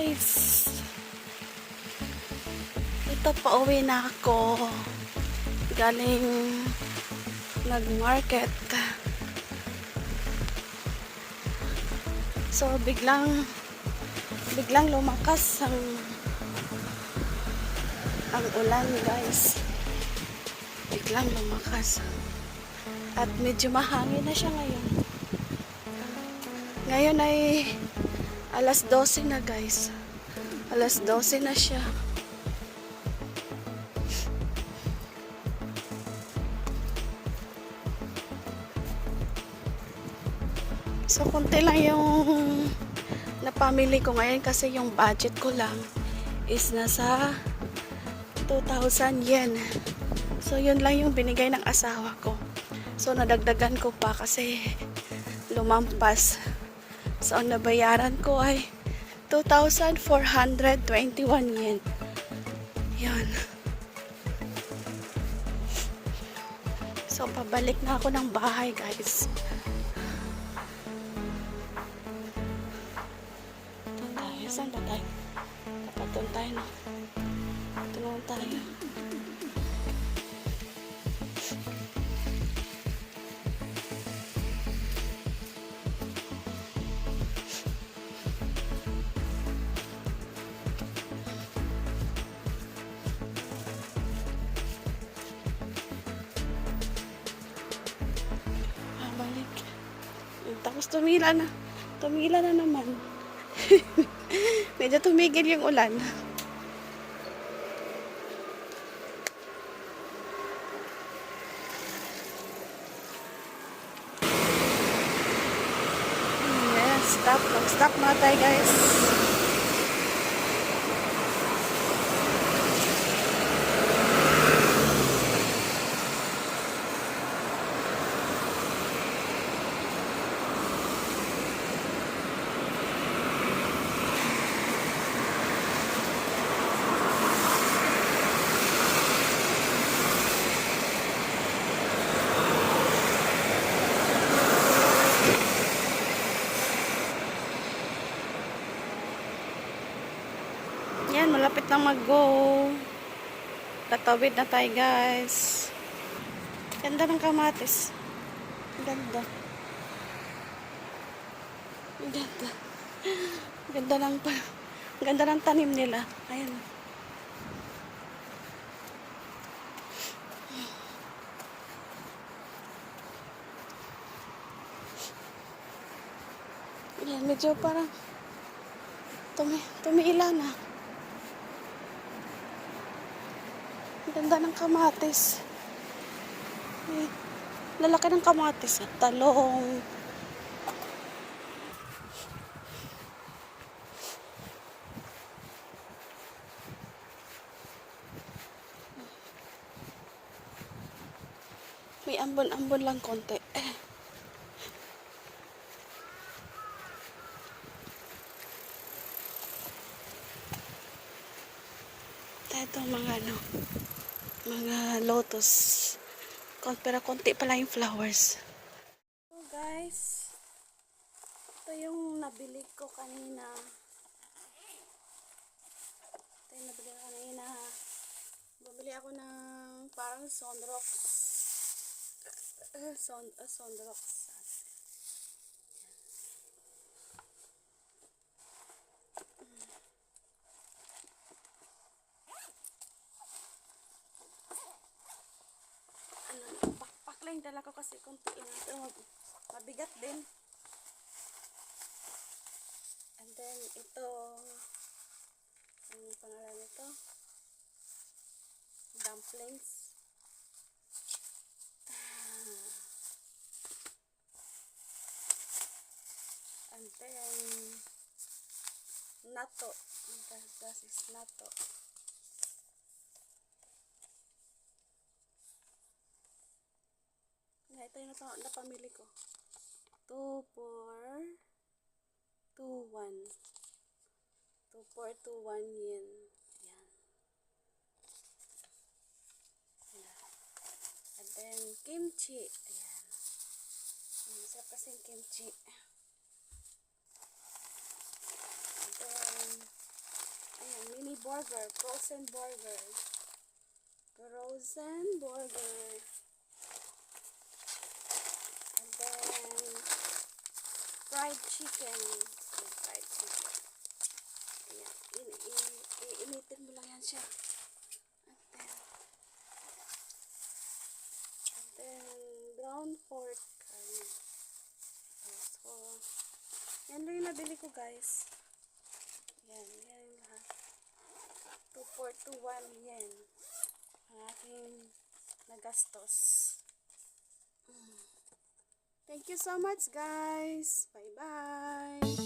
guys. Ito, pauwi na ako. Galing nag-market. So, biglang lumakas ang ulan, guys. Biglang lumakas. At medyo mahangin na siya ngayon. Ngayon ay alas 12 na, guys. Alas 12 na siya. So, konti lang yung napamili ko ngayon kasi yung budget ko lang is nasa 2,000 yen. So, yun lang yung binigay ng asawa ko. So, nadagdagan ko pa kasi lumampas. So, ang nabayaran ko ay 2,421 yen. Yan. So, pabalik na ako ng bahay, guys. Doon tayo. Saan ba tayo? Dapat doon tayo, no? Doon tayo. Tapos tumila na naman. Medyo tumigil yung ulan. Yes, stop na tayo, guys. Yan, malapit na mag-go. Tatawid na tayo, guys. Ganda ng kamatis. Ganda. Ganda. Ganda ng tanim nila. Ayan. Ayan, medyo parang tumiila na. Ganda ng kamatis. Lalaki ng kamatis at talong. May ambon-ambon lang konti. Ito mga lotus. Pero konti pala yung flowers. So guys, ito yung nabili ko kanina. Bumili ako ng parang sunrocks. Sunrocks. Paklang dala ko kasi konti lang. Ito, mabigat din. And then, ito, ano pangalan nito? Dumplings. And then, natto. This is natto. Ito yung napamili ko. 2,421 yen. Yan. And then, kimchi. Ayan. Masarap kasing kimchi. And then, mini burger, frozen burger. Frozen burger. And then, fried chicken. Ayan, fried chicken. Ayan, iinitin mo lang yan siya. And then ground pork. Ayan. So, yan lang yung nabili ko, guys. Yan yung lahat. 2421 yen. Ang aking nagastos. Thank you so much, guys. Bye-bye.